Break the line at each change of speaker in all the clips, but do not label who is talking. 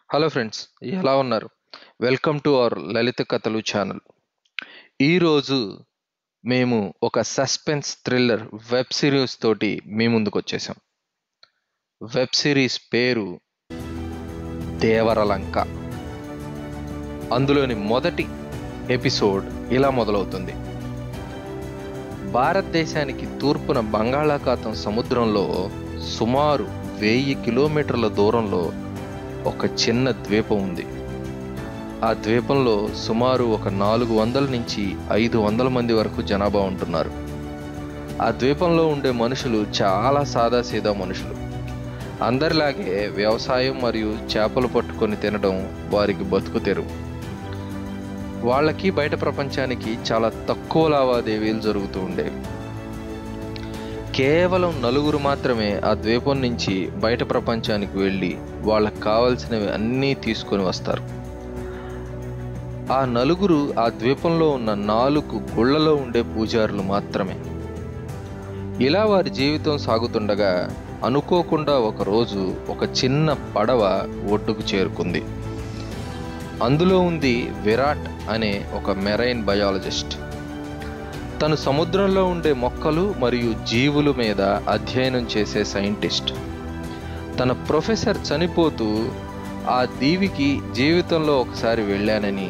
Hello friends, ఎలా ఉన్నారు? Welcome to our లలిత కథలు ఛానల్. ఈరోజు మేము ఒక సస్పెన్స్ థ్రిల్లర్ వెబ్ సిరీస్ తోటి మీ ముందుకు వచ్చేసాం. వెబ్ సిరీస్ పేరు దేవరలంక. అందులోని మొదటి ఎపిసోడ్ ఇలా మొదలవుతుంది. భారతదేశానికి తూర్పున బంగాళాఖాతం సముద్రంలో సుమారు 1000 కిలోమీటర్ల దూరంలో ఒక చిన్న ద్వీపం ఉంది. ఆ ద్వీపంలో సుమారు ఒక 400 నుంచి 500 మంది వరకు జనాభా ఉంటున్నారు. ఆ ద్వీపంలో ఉండే మనుషులు చాలా సాదాసీదా మనుషులు. అందరిలాగే వ్యవసాయం మరియు చేపలు పట్టుకొని తినడం వారికి బతుకు తెరువు. వాళ్ళకి బయట ప్రపంచానికి చాలా తక్కువ లావాదేవీలు జరుగుతూ ఉండేవి. కేవలం 4 మాత్రమే ఆ ద్వీపం నుంచి బయట ప్రపంచానికి వెళ్ళి వాళ్ళకి కావాల్సినవి అన్నీ తీసుకొని వస్తారు. ఆ 4 ఆ ద్వీపంలో ఉన్న 4 గుళ్ళలో ఉండే పూజారులు మాత్రమే. ఇలా వారి జీవితం సాగుతుండగా అనుకోకుండా ఒకరోజు ఒక చిన్న పడవ ఒడ్డుకు చేరుకుంది. అందులో ఉంది విరాట్ అనే ఒక మెరైన్ బయాలజిస్ట్. తను సముద్రంలో ఉండే మొక్కలు మరియు జీవుల మీద అధ్యయనం చేసే సైంటిస్ట్. తన ప్రొఫెసర్ చనిపోతూ ఆ దీవికి జీవితంలో ఒకసారి వెళ్ళానని,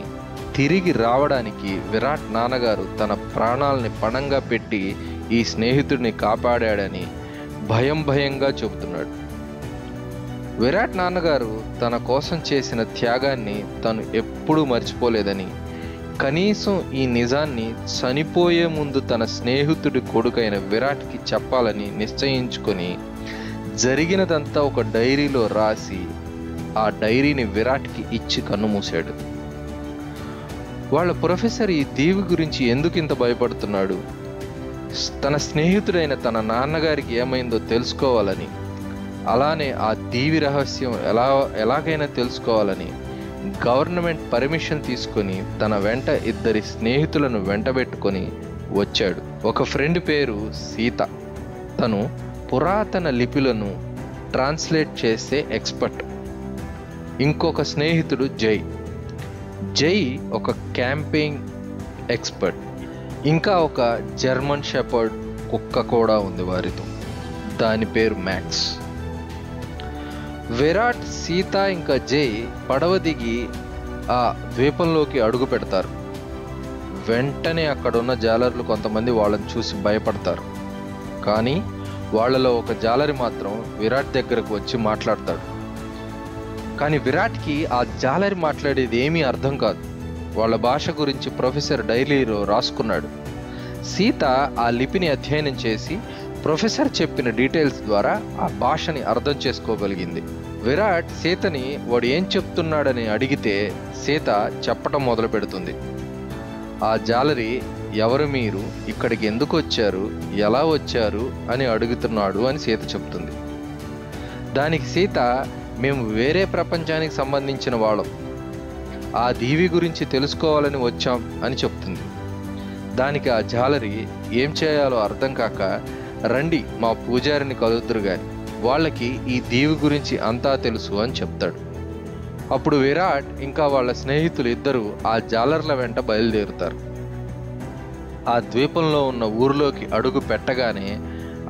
తిరిగి రావడానికి విరాట్ నాన్నగారు తన ప్రాణాలని పణంగా పెట్టి ఈ స్నేహితుడిని కాపాడాడని భయంగా చెబుతున్నాడు. విరాట్ నాన్నగారు తన కోసం చేసిన త్యాగాన్ని తను ఎప్పుడూ మర్చిపోలేదని, కనీసం ఈ నిజాన్ని చనిపోయే ముందు తన స్నేహితుడి కొడుకైన విరాట్కి చెప్పాలని నిశ్చయించుకొని జరిగినదంతా ఒక డైరీలో రాసి ఆ డైరీని విరాట్కి ఇచ్చి కన్నుమూశాడు. వాళ్ళ ప్రొఫెసర్ ఈ దీవి గురించి ఎందుకు ఇంత భయపడుతున్నాడు, తన స్నేహితుడైన తన నాన్నగారికి ఏమైందో తెలుసుకోవాలని, అలానే ఆ దీవి రహస్యం ఎలాగైనా తెలుసుకోవాలని గవర్నమెంట్ పర్మిషన్ తీసుకొని తన వెంట 2 స్నేహితులను వెంటబెట్టుకొని వచ్చాడు. ఒక ఫ్రెండ్ పేరు సీత. తను పురాతన లిపిలను ట్రాన్స్లేట్ చేసే ఎక్స్పర్ట్. ఇంకొక స్నేహితుడు జై ఒక క్యాంపింగ్ ఎక్స్పర్ట్. ఇంకా ఒక జర్మన్ షెపర్డ్ కుక్క కూడా ఉంది వారితో. దాని పేరు మ్యాక్స్. విరాట్, సీత ఇంకా జై పడవ దిగి ఆ ద్వీపంలోకి అడుగు పెడతారు. వెంటనే అక్కడున్న జాలర్లు కొంతమంది వాళ్ళని చూసి భయపడతారు. కానీ వాళ్ళలో ఒక జాలరి మాత్రం విరాట్ దగ్గరకు వచ్చి మాట్లాడతాడు. కానీ విరాట్కి ఆ జాలరి మాట్లాడేది ఏమీ అర్థం కాదు. వాళ్ళ భాష గురించి ప్రొఫెసర్ డైరీలో రాసుకున్నాడు. సీత ఆ లిపిని అధ్యయనం చేసి ప్రొఫెసర్ చెప్పిన డీటెయిల్స్ ద్వారా ఆ భాషని అర్థం చేసుకోగలిగింది. విరాట్ సీతని వాడు ఏం చెప్తున్నాడని అడిగితే సీత చెప్పటం మొదలు పెడుతుంది. ఆ జాలరి, ఎవరు మీరు, ఇక్కడికి ఎందుకు వచ్చారు, ఎలా వచ్చారు అని అడుగుతున్నాడు అని సీత చెప్తుంది. దానికి సీత, మేము వేరే ప్రపంచానికి సంబంధించిన వాళ్ళం, ఆ దీవి గురించి తెలుసుకోవాలని వచ్చాం అని చెప్తుంది. దానికి ఆ జాలరి ఏం చేయాలో అర్థం కాక, రండి మా పూజారిని కలుద్దురు గాని, వాళ్ళకి ఈ దీవి గురించి అంతా తెలుసు అని చెప్తాడు. అప్పుడు విరాట్ ఇంకా వాళ్ళ స్నేహితులు 2 ఆ జాలర్ల వెంట బయలుదేరుతారు. ఆ ద్వీపంలో ఉన్న ఊరిలోకి అడుగు పెట్టగానే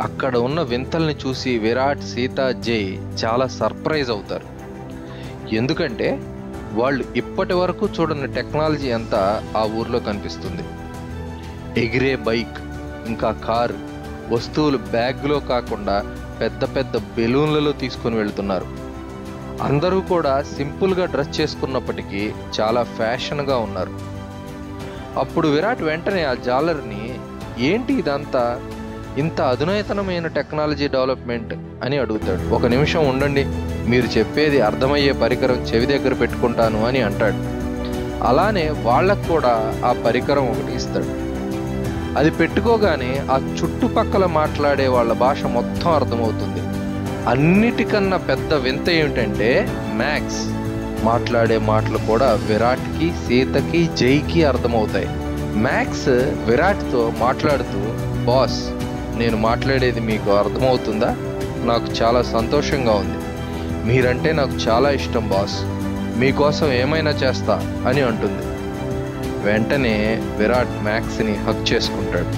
అక్కడ ఉన్న వింతల్ని చూసి విరాట్, సీత, జై చాలా సర్ప్రైజ్ అవుతారు. ఎందుకంటే వాళ్ళు ఇప్పటి వరకు చూడని టెక్నాలజీ అంతా ఆ ఊర్లో కనిపిస్తుంది. ఎగిరే బైక్, ఇంకా కారు, వస్తువులు బ్యాగ్లో కాకుండా పెద్ద బెలూన్లలో తీసుకొని వెళ్తున్నారు. అందరూ కూడా సింపుల్గా డ్రెస్ చేసుకున్నప్పటికీ చాలా ఫ్యాషన్గా ఉన్నారు. అప్పుడు విరాట్ వెంటనే ఆ జాలర్ని, ఏంటి ఇదంతా, ఇంత అధునాతనమైన టెక్నాలజీ డెవలప్మెంట్ అని అడుగుతాడు. ఒక నిమిషం ఉండండి, మీరు చెప్పేది అర్థమయ్యే పరికరం చెవి దగ్గర పెట్టుకుంటాను అని అంటాడు. అలానే వాళ్ళకు కూడా ఆ పరికరం ఒకటి ఇస్తాడు. అది పెట్టుకోగానే ఆ చుట్టుపక్కల మాట్లాడే వాళ్ళ భాష మొత్తం అర్థమవుతుంది. అన్నిటికన్నా పెద్ద వింత ఏమిటంటే మ్యాక్స్ మాట్లాడే మాటలు కూడా విరాట్కి, సీతకి, జైకి అర్థమవుతాయి. మ్యాక్స్ విరాట్తో మాట్లాడుతూ, బాస్, నేను మాట్లాడేది మీకు అర్థమవుతుందా? నాకు చాలా సంతోషంగా ఉంది. మీరంటే నాకు చాలా ఇష్టం బాస్. మీకోసం ఏమైనా చేస్తా అని అంటుంది. వెంటనే విరాట్ మ్యాక్స్ని హగ్ చేసుకుంటాడు.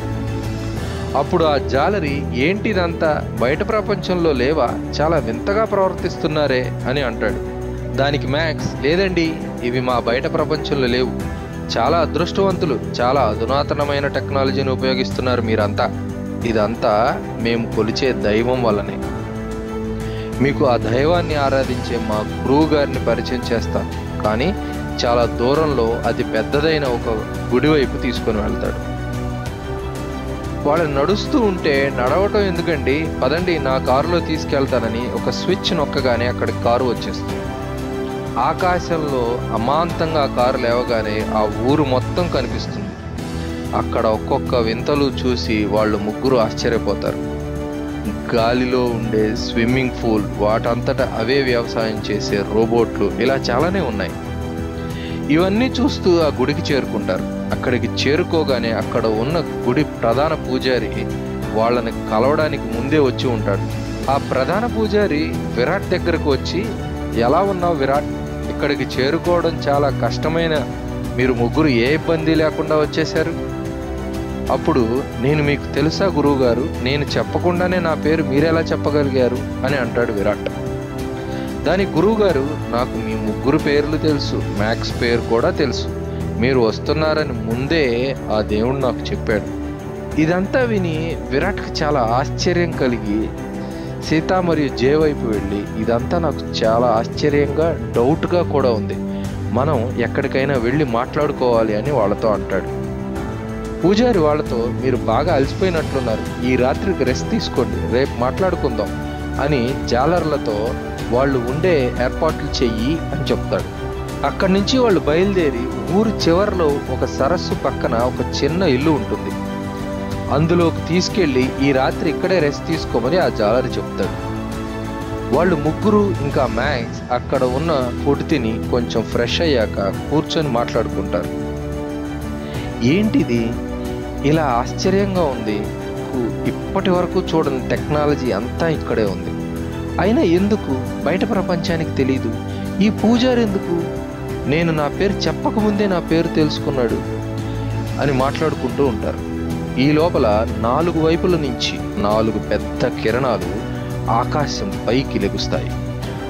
అప్పుడు ఆ జాలరి ఏంటిదంతా, బయట ప్రపంచంలో లేవా, చాలా వింతగా ప్రవర్తిస్తున్నారే అని అంటాడు. దానికి మ్యాక్స్, లేదండి, ఇవి మా బయట ప్రపంచంలో లేవు, చాలా అదృష్టవంతులు, చాలా అధునాతనమైన టెక్నాలజీని ఉపయోగిస్తున్నారు మీరంతా, ఇదంతా మేము కొలిచే దైవం వల్లనే. మీకు ఆ దైవాన్ని ఆరాధించే మా గురువు గారిని పరిచయం చేస్తాను, కానీ చాలా దూరంలో అతి పెద్దదైన ఒక గుడి వైపు తీసుకొని వెళ్తాడు. వాళ్ళు నడుస్తూ ఉంటే, నడవటం ఎందుకండి, పదండి నా కారులో తీసుకెళ్తానని ఒక స్విచ్ నొక్కగానే అక్కడికి కారు వచ్చేస్తుంది. ఆకాశంలో అమాంతంగా ఆ కారు లేవగానే ఆ ఊరు మొత్తం కనిపిస్తుంది. అక్కడ ఒక్కొక్క వింతలు చూసి వాళ్ళు ముగ్గురు ఆశ్చర్యపోతారు. గాలిలో ఉండే స్విమ్మింగ్ పూల్, వాటంతటా అవే వ్యవసాయం చేసే రోబోట్లు, ఇలా చాలానే ఉన్నాయి. ఇవన్నీ చూస్తూ ఆ గుడికి చేరుకుంటారు. అక్కడికి చేరుకోగానే అక్కడ ఉన్న గుడి ప్రధాన పూజారి వాళ్ళని కలవడానికి ముందే వచ్చి ఉంటాడు. ఆ ప్రధాన పూజారి విరాట్ దగ్గరకు వచ్చి, ఎలా ఉన్నావు విరాట్, ఇక్కడికి చేరుకోవడం చాలా కష్టమైన మీరు ముగ్గురు ఏ ఇబ్బంది లేకుండా వచ్చేశారు. అప్పుడు, నేను మీకు తెలుసా గురువుగారు, నేను చెప్పకుండానే నా పేరు మీరెలా చెప్పగలిగారు అని అంటాడు విరాట్. దానికి గురువుగారు, నాకు మీ ముగ్గురు పేర్లు తెలుసు, మ్యాక్స్ పేరు కూడా తెలుసు, మీరు వస్తున్నారని ముందే ఆ దేవుడు నాకు చెప్పాడు. ఇదంతా విని విరాట్కి చాలా ఆశ్చర్యం కలిగి సీత మరియు జే వైపు వెళ్ళి, ఇదంతా నాకు చాలా ఆశ్చర్యంగా, డౌట్గా కూడా ఉంది, మనం ఎక్కడికైనా వెళ్ళి మాట్లాడుకోవాలి అని వాళ్ళతో అంటాడు. పూజారి వాళ్ళతో, మీరు బాగా అలసిపోయినట్లున్నారు, ఈ రాత్రికి రెస్ట్ తీసుకోండి, రేపు మాట్లాడుకుందాం అని జాలర్లతో వాళ్ళు ఉండే ఏర్పాట్లు చెయ్యి అని చెప్తాడు. అక్కడి నుంచి వాళ్ళు బయలుదేరి ఊరు చివరిలో ఒక సరస్సు పక్కన ఒక చిన్న ఇల్లు ఉంటుంది, అందులోకి తీసుకెళ్ళి ఈ రాత్రి ఇక్కడే రెస్ట్ తీసుకోమని ఆ జాలరి చెప్తాడు. వాళ్ళు ముగ్గురు ఇంకా మ్యాక్స్ అక్కడ ఉన్న ఫుడ్ తిని కొంచెం ఫ్రెష్ అయ్యాక కూర్చొని మాట్లాడుకుంటారు. ఏంటిది ఇలా ఆశ్చర్యంగా ఉంది, ఇప్పటి వరకు చూడని టెక్నాలజీ అంతా ఇక్కడే ఉంది, అయినా ఎందుకు బయట ప్రపంచానికి తెలీదు, ఈ పూజారి ఎందుకు నేను నా పేరు చెప్పకముందే నా పేరు తెలుసుకున్నాడు అని మాట్లాడుకుంటూ ఉంటారు. ఈ లోపల 4 వైపుల నుంచి 4 పెద్ద కిరణాలు ఆకాశం పైకి లెగుస్తాయి.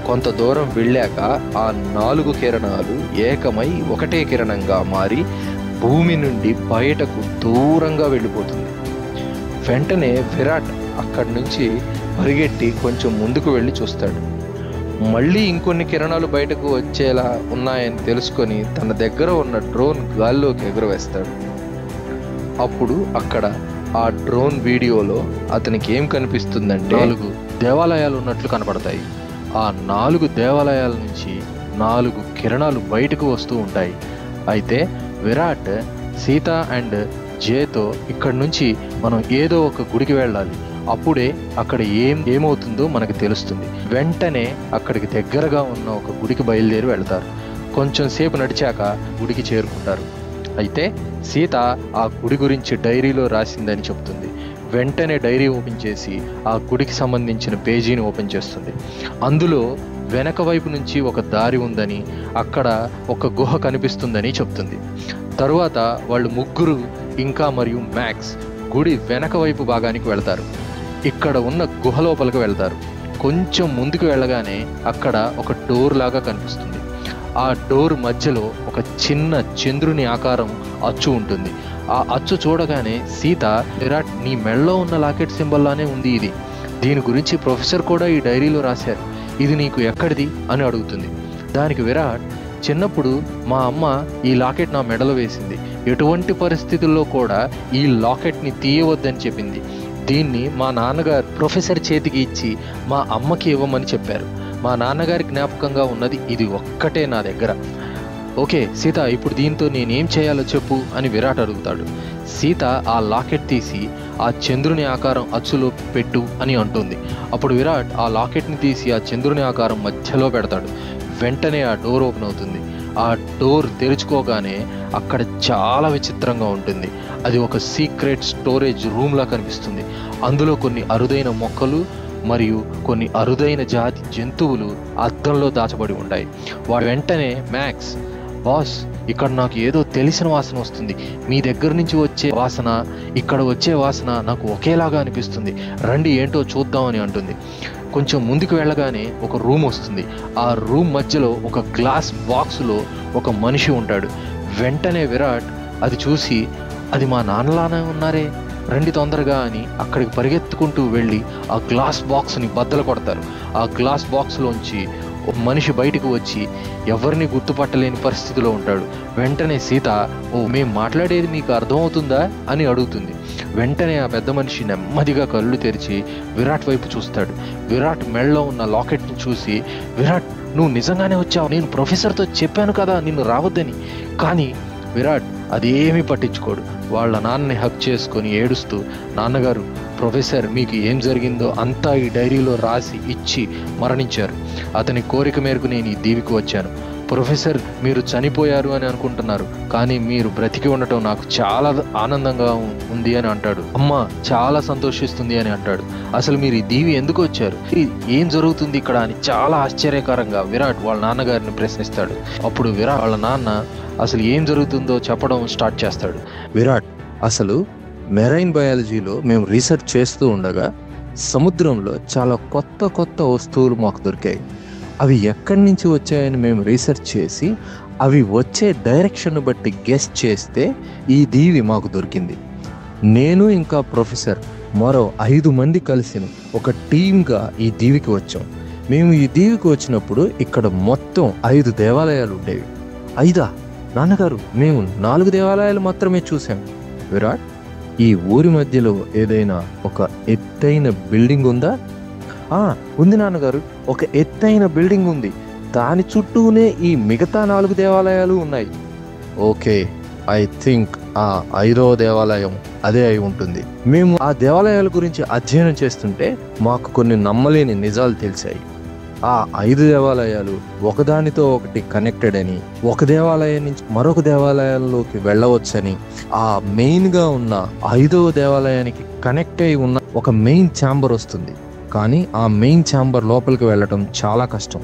కొంత దూరం వెళ్ళాక ఆ 4 కిరణాలు ఏకమై ఒకటే కిరణంగా మారి భూమి నుండి బయటకు దూరంగా వెళ్ళిపోతుంది. వెంటనే విరాట్ అక్కడి నుంచి పరిగెట్టి కొంచెం ముందుకు వెళ్ళి చూస్తాడు. మళ్ళీ ఇంకొన్ని కిరణాలు బయటకు వచ్చేలా ఉన్నాయని తెలుసుకొని తన దగ్గర ఉన్న డ్రోన్ గాల్లోకి ఎగురవేస్తాడు. అప్పుడు అక్కడ ఆ డ్రోన్ వీడియోలో అతనికి ఏం కనిపిస్తుందంటే 4 దేవాలయాలు ఉన్నట్లు కనపడతాయి. ఆ 4 దేవాలయాల నుంచి 4 కిరణాలు బయటకు వస్తూ ఉంటాయి. అయితే విరాట్ సీత అండ్ జేతో ఇక్కడి నుంచి మనం ఏదో ఒక గుడికి వెళ్ళాలి, అప్పుడే అక్కడ ఏమవుతుందో మనకు తెలుస్తుంది. వెంటనే అక్కడికి దగ్గరగా ఉన్న ఒక గుడికి బయలుదేరి వెళ్తారు. కొంచెం సేపు నడిచాక గుడికి చేరుకుంటారు. అయితే సీత ఆ గుడి గురించి డైరీలో రాసిందని చెప్తుంది. వెంటనే డైరీ ఓపెన్ చేసి ఆ గుడికి సంబంధించిన పేజీని ఓపెన్ చేస్తుంది. అందులో వెనక వైపు నుంచి ఒక దారి ఉందని, అక్కడ ఒక గుహ కనిపిస్తుందని చెప్తుంది. తరువాత వాళ్ళు ముగ్గురు ఇంకా మరియు మ్యాక్స్ గుడి వెనక వైపు భాగానికి వెళ్తారు. ఇక్కడ ఉన్న గుహ లోపలికి వెళ్తారు. కొంచెం ముందుకు వెళ్ళగానే అక్కడ ఒక డోర్ లాగా కనిపిస్తుంది. ఆ డోర్ మధ్యలో ఒక చిన్న చంద్రుని ఆకారం అచ్చు ఉంటుంది. ఆ అచ్చు చూడగానే సీత, విరాట్ నీ మెడలో ఉన్న లాకెట్ సింబల్ లానే ఉంది ఇది, దీని గురించి ప్రొఫెసర్ కూడా ఈ డైరీలో రాశారు, ఇది నీకు ఎక్కడిది అని అడుగుతుంది. దానికి విరాట్, చిన్నప్పుడు మా అమ్మ ఈ లాకెట్ నా మెడలో వేసింది, ఎటువంటి పరిస్థితుల్లో కూడా ఈ లాకెట్ని తీయవద్దని చెప్పింది, దీన్ని మా నాన్నగారు ప్రొఫెసర్ చేతికి ఇచ్చి మా అమ్మకి ఇవ్వమని చెప్పారు, మా నాన్నగారి జ్ఞాపకంగా ఉన్నది ఇది ఒక్కటే నా దగ్గర. ఓకే సీత, ఇప్పుడు దీంతో నేనేం చేయాలో చెప్పు అని విరాట్ అడుగుతాడు. సీత ఆ లాకెట్ తీసి ఆ చంద్రుని ఆకారం అచ్చులో పెట్టు అని అంటుంది. అప్పుడు విరాట్ ఆ లాకెట్ని తీసి ఆ చంద్రుని ఆకారం మధ్యలో పెడతాడు. వెంటనే ఆ డోర్ ఓపెన్ అవుతుంది. ఆ డోర్ తెరుచుకోగానే అక్కడ చాలా విచిత్రంగా ఉంటుంది. అది ఒక సీక్రెట్ స్టోరేజ్ రూమ్లా కనిపిస్తుంది. అందులో కొన్ని అరుదైన మొక్కలు మరియు కొన్ని అరుదైన జాతి జంతువులు అద్దంలో దాచబడి ఉంటాయి. వాడు వెంటనే, మ్యాక్స్, బాస్, ఇక్కడ నాకు ఏదో తెలిసిన వాసన వస్తుంది. మీ దగ్గర నుంచి వచ్చే వాసన, ఇక్కడ వచ్చే వాసన నాకు ఒకేలాగా అనిపిస్తుంది. రండి ఏంటో చూద్దామని అంటుంది. కొంచెం ముందుకు వెళ్ళగానే ఒక రూమ్ వస్తుంది. ఆ రూమ్ మధ్యలో ఒక గ్లాస్ బాక్సులో ఒక మనిషి ఉంటాడు. వెంటనే విరాట్ అది చూసి, అది మా నాన్నలానే ఉన్నారే, రండి తొందరగా అని అక్కడికి పరిగెత్తుకుంటూ వెళ్ళి ఆ గ్లాస్ బాక్స్ని బద్దలు కొడతారు. ఆ గ్లాస్ బాక్స్లోంచి ఒక మనిషి బయటకు వచ్చి ఎవరిని గుర్తుపట్టలేని పరిస్థితిలో ఉంటాడు. వెంటనే సీత, ఓ, మేము మాట్లాడేది మీకు అర్థమవుతుందా అని అడుగుతుంది. వెంటనే ఆ పెద్ద మనిషి నెమ్మదిగా కళ్ళు తెరిచి విరాట్ వైపు చూస్తాడు. విరాట్ మెడలో ఉన్న లాకెట్ని చూసి, విరాట్, నువ్వు నిజంగానే వచ్చావు, నేను ప్రొఫెసర్తో చెప్పాను కదా నిన్ను రావద్దని. కానీ విరాట్ అదేమీ పట్టించుకోడు. వాళ్ళ నాన్నని హక్ చేసుకొని ఏడుస్తూ, నాన్నగారు, ప్రొఫెసర్ మీకు ఏం జరిగిందో అంతా ఈ డైరీలో రాసి ఇచ్చి మరణించారు. అతని కోరిక మేరకు నేను ఈ దీవికి వచ్చాను. ప్రొఫెసర్, మీరు చనిపోయారు అని అనుకుంటున్నారు, కానీ మీరు బ్రతికి ఉండటం నాకు చాలా ఆనందంగా ఉంది అని అంటాడు. అమ్మ చాలా సంతోషిస్తుంది అని అంటాడు. అసలు మీరు ఈ దీవి ఎందుకు వచ్చారు, ఏం జరుగుతుంది ఇక్కడ అని చాలా ఆశ్చర్యకరంగా విరాట్ వాళ్ళ నాన్నగారిని ప్రశ్నిస్తాడు. అప్పుడు విరాట్ వాళ్ళ నాన్న అసలు ఏం జరుగుతుందో చెప్పడం స్టార్ట్ చేస్తాడు.
విరాట్, అసలు మెరైన్ బయాలజీలో మేము రీసెర్చ్ చేస్తూ ఉండగా సముద్రంలో చాలా కొత్త కొత్త వస్తువులు మాకు దొరికాయి. అవి ఎక్కడి నుంచి వచ్చాయని మేము రీసెర్చ్ చేసి అవి వచ్చే డైరెక్షన్ బట్టి గెస్ చేస్తే ఈ దీవి మాకు దొరికింది. నేను ఇంకా ప్రొఫెసర్ మరో 5 మంది కలిసి ఒక టీమ్గా ఈ దీవికి వచ్చాం. మేము ఈ దీవికి వచ్చినప్పుడు ఇక్కడ మొత్తం 5 దేవాలయాలు ఉండేవి. 5? నాన్నగారు, మేము 4 దేవాలయాలు మాత్రమే చూసాం. విరాట్, ఈ ఊరి మధ్యలో ఏదైనా ఒక ఎత్తైన బిల్డింగ్ ఉందా? ఉంది నాన్నగారు, ఒక ఎత్తైన బిల్డింగ్ ఉంది. దాని చుట్టూనే ఈ మిగతా 4 దేవాలయాలు ఉన్నాయి. ఓకే, ఐ థింక్ ఆ 5వ దేవాలయం అదే అయి ఉంటుంది. మేము ఆ దేవాలయాల గురించి అధ్యయనం చేస్తుంటే మాకు కొన్ని నమ్మలేని నిజాలు తెలిసాయి. ఆ 5 దేవాలయాలు ఒకదానితో ఒకటి కనెక్టెడ్ అని, ఒక దేవాలయం నుంచి మరొక దేవాలయాల్లోకి వెళ్ళవచ్చని, ఆ మెయిన్గా ఉన్న 5వ దేవాలయానికి కనెక్ట్ అయి ఉన్న ఒక మెయిన్ ఛాంబర్ వస్తుంది. కానీ ఆ మెయిన్ ఛాంబర్ లోపలికి వెళ్ళటం చాలా కష్టం.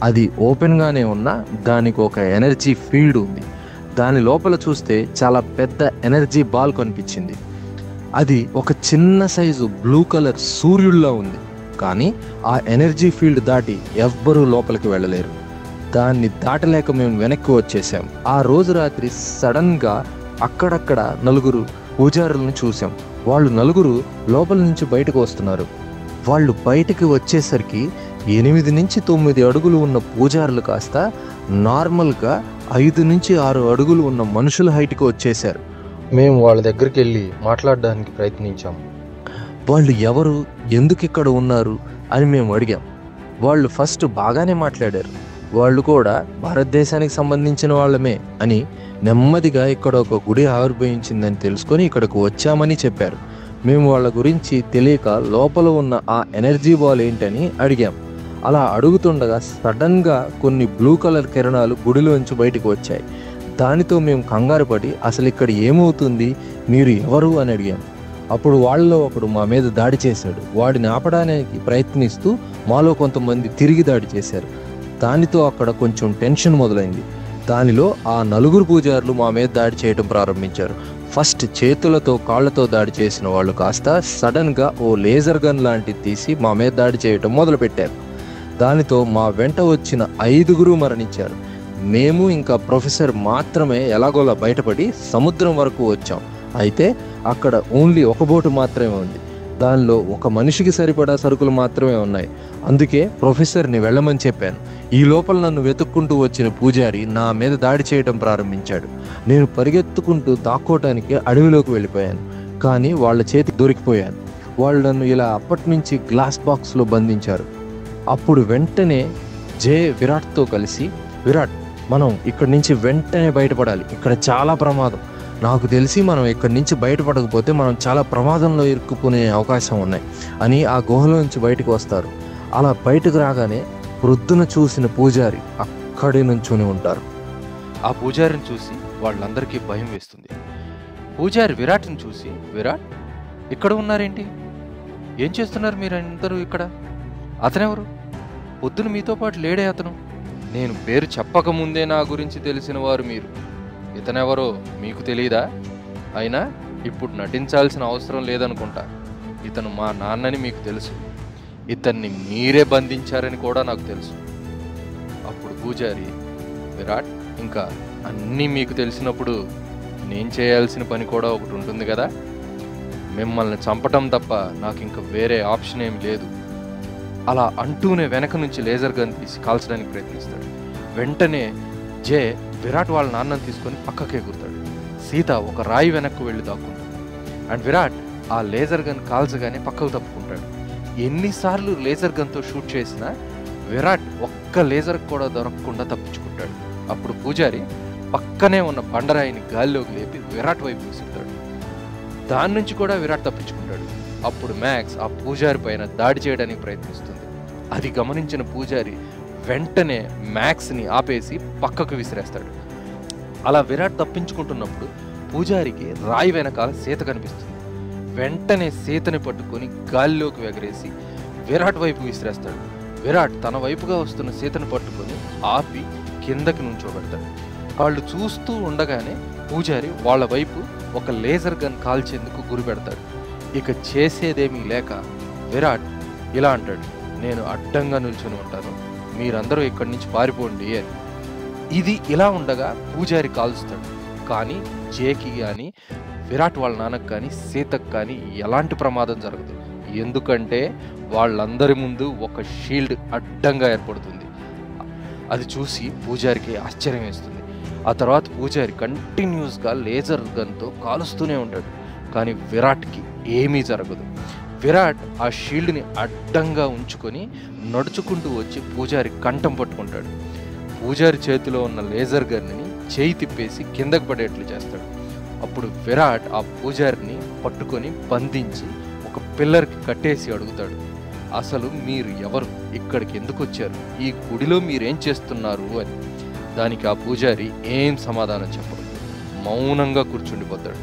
అది ఓపెన్గానే ఉన్నా దానికి ఒక ఎనర్జీ ఫీల్డ్ ఉంది. దాని లోపల చూస్తే చాలా పెద్ద ఎనర్జీ బాల్ కనిపించింది. అది ఒక చిన్న సైజు బ్లూ కలర్ సూర్యుడిలా ఉంది. కానీ ఆ ఎనర్జీ ఫీల్డ్ దాటి ఎవ్వరూ లోపలికి వెళ్ళలేరు. దాన్ని దాటలేక మేము వెనక్కి వచ్చేసాం. ఆ రోజు రాత్రి సడన్గా అక్కడక్కడ 4 పూజారులను చూసాం. వాళ్ళు 4 లోపల నుంచి బయటకు వస్తున్నారు. వాళ్ళు బయటికి వచ్చేసరికి 8 నుంచి 9 అడుగులు ఉన్న పూజారులు కాస్త నార్మల్గా 5 నుంచి 6 అడుగులు ఉన్న మనుషుల హైట్కి వచ్చేసారు.
మేము వాళ్ళ దగ్గరికి వెళ్ళి మాట్లాడడానికి ప్రయత్నించాం.
వాళ్ళు ఎవరు, ఎందుకు ఇక్కడ ఉన్నారు అని మేము అడిగాం. వాళ్ళు ఫస్ట్ బాగానే మాట్లాడారు. వాళ్ళు కూడా భారతదేశానికి సంబంధించిన వాళ్ళమే అని, నెమ్మదిగా ఇక్కడ ఒక గుడి ఆవిర్భవించిందని తెలుసుకొని ఇక్కడికి వచ్చామని చెప్పారు. మేము వాళ్ళ గురించి తెలియక లోపల ఉన్న ఆ ఎనర్జీ బాల్ ఏంటని అడిగాం. అలా అడుగుతుండగా సడన్గా కొన్ని బ్లూ కలర్ కిరణాలు గుడిలోంచి బయటకు వచ్చాయి. దానితో మేము కంగారు పడి అసలు ఇక్కడ ఏమవుతుంది, మీరు ఎవరు అని అడిగాం. అప్పుడు వాళ్ళలో ఒకడు మా మీద దాడి చేశాడు. వాడిని ఆపడానికి ప్రయత్నిస్తూ మాలో కొంతమంది తిరిగి దాడి చేశారు. దానితో అక్కడ కొంచెం టెన్షన్ మొదలైంది. దానిలో ఆ 4 పూజారులు మా మీద దాడి చేయడం ప్రారంభించారు. ఫస్ట్ చేతులతో కాళ్ళతో దాడి చేసిన వాళ్ళు కాస్త సడన్గా ఓ లేజర్ గన్ లాంటిది తీసి మా మీద దాడి చేయడం మొదలుపెట్టారు. దానితో మా వెంట వచ్చిన 5 మరణించారు. మేము ఇంకా ప్రొఫెసర్ మాత్రమే ఎలాగోలా బయటపడి సముద్రం వరకు వచ్చాం. అయితే అక్కడ ఓన్లీ ఒక బోటు మాత్రమే ఉంది. దానిలో ఒక మనిషికి సరిపడా సరుకులు మాత్రమే ఉన్నాయి. అందుకే ప్రొఫెసర్ని వెళ్ళమని చెప్పాను. ఈ లోపల నన్ను వెతుక్కుంటూ వచ్చిన పూజారి నా మీద దాడి చేయడం ప్రారంభించాడు. నేను పరిగెత్తుకుంటూ దాక్కోవటానికి అడవిలోకి వెళ్ళిపోయాను. కానీ వాళ్ళ చేతికి దొరికిపోయాను. వాళ్ళు నన్ను ఇలా అప్పటి నుంచి గ్లాస్ బాక్స్లో బంధించారు. అప్పుడు వెంటనే జే విరాట్తో కలిసి, విరాట్, మనం ఇక్కడి నుంచి వెంటనే బయటపడాలి, ఇక్కడ చాలా ప్రమాదం. నాకు తెలిసి మనం ఇక్కడి నుంచి బయటపడకపోతే మనం చాలా ప్రమాదంలో ఇరుక్కునే అవకాశం ఉన్నాయి అని ఆ గుహలో నుంచి బయటకు వస్తారు. అలా బయటకు రాగానే ప్రొద్దున చూసిన పూజారి అక్కడే నుంచుని ఉంటారు.
ఆ పూజారిని చూసి వాళ్ళందరికీ భయం వేస్తుంది. పూజారి విరాట్ని చూసి, విరాట్, ఇక్కడ ఉన్నారేంటి, ఏం చేస్తున్నారు మీరు అందరూ ఇక్కడ? అతనెవరు? పొద్దున మీతో పాటు లేడే అతను? నేను పేరు చెప్పకముందే నా గురించి తెలిసిన వారు మీరు. ఇతనెవరో మీకు తెలీదా? అయినా ఇప్పుడు నటించాల్సిన అవసరం లేదనుకుంటా. ఇతను మా నాన్నని మీకు తెలుసు. ఇతన్ని మీరే బంధించారని కూడా నాకు తెలుసు. అప్పుడు పూజారి, విరాట్, ఇంకా అన్నీ మీకు తెలిసినప్పుడు నేను చేయాల్సిన పని కూడా ఒకటి ఉంటుంది కదా. మిమ్మల్ని చంపటం తప్ప నాకు ఇంకా వేరే ఆప్షన్ ఏమి లేదు. అలా అంటూనే వెనక నుంచి లేజర్ గన్ తీసి కాల్చడానికి ప్రయత్నిస్తాడు. వెంటనే జే విరాట్ వాళ్ళ నాన్నని తీసుకొని పక్కకి ఎగురుతాడు. సీత ఒక రాయి వెనక్కు వెళ్ళి దాక్కుంటాడు. అండ్ విరాట్ ఆ లేజర్ గన్ కాల్చగానే పక్కకు తప్పుకుంటాడు. ఎన్నిసార్లు లేజర్ గన్తో షూట్ చేసినా విరాట్ ఒక్క లేజర్ కూడా దొరకకుండా తప్పించుకుంటాడు. అప్పుడు పూజారి పక్కనే ఉన్న బండరాయిని గాల్లోకి లేపి విరాట్ వైపు విసురుతాడు. దాని నుంచి కూడా విరాట్ తప్పించుకుంటాడు. అప్పుడు మ్యాక్స్ ఆ పూజారి పైన దాడి చేయడానికి ప్రయత్నిస్తుంది. అది గమనించిన పూజారి వెంటనే మ్యాక్స్ని ఆపేసి పక్కకు విసిరేస్తాడు. అలా విరాట్ తప్పించుకుంటున్నప్పుడు పూజారికి రాయి వెనకాల సీత కనిపిస్తుంది. వెంటనే సీతని పట్టుకొని గాల్లోకి ఎగరేసి విరాట్ వైపు విసిరేస్తాడు. విరాట్ తన వైపుగా వస్తున్న సీతను పట్టుకొని ఆపి కిందకి నుంచోబెడతాడు. వాళ్ళు చూస్తూ ఉండగానే పూజారి వాళ్ళ వైపు ఒక లేజర్ గన్ కాల్చేందుకు గురి పెడతాడు. ఇక చేసేదేమీ లేక విరాట్ ఇలా అంటాడు, నేను అడ్డంగా నిల్చొని ఉంటాను, మీరందరూ ఇక్కడి నుంచి పారిపోండి అని. ఇది ఇలా ఉండగా పూజారి కాల్చుతాడు. కానీ జేకి కానీ విరాట్ వాళ్ళ నాన్నకు కానీ సీతకు కానీ ఎలాంటి ప్రమాదం జరగదు. ఎందుకంటే వాళ్ళందరి ముందు ఒక షీల్డ్ అడ్డంగా ఏర్పడుతుంది. అది చూసి పూజారికి ఆశ్చర్యం వేస్తుంది. ఆ తర్వాత పూజారి కంటిన్యూస్గా లేజర్ గన్తో కాలుస్తూనే ఉంటాడు. కానీ విరాట్కి ఏమీ జరగదు. విరాట్ ఆ షీల్డ్ని అడ్డంగా ఉంచుకొని నడుచుకుంటూ వచ్చి పూజారి కంఠం పట్టుకుంటాడు. పూజారి చేతిలో ఉన్న లేజర్ గన్ని చేయి తిప్పేసి కిందకు పడేట్లు చేస్తాడు. అప్పుడు విరాట్ ఆ పూజారిని పట్టుకొని బంధించి ఒక పిల్లర్కి కట్టేసి అడుగుతాడు, అసలు మీరు ఎవరు, ఇక్కడికి ఎందుకు వచ్చారు, ఈ గుడిలో మీరేం చేస్తున్నారు అని. దానికి ఆ పూజారి ఏం సమాధానం చెప్పడు, మౌనంగా కూర్చుండిపోతాడు.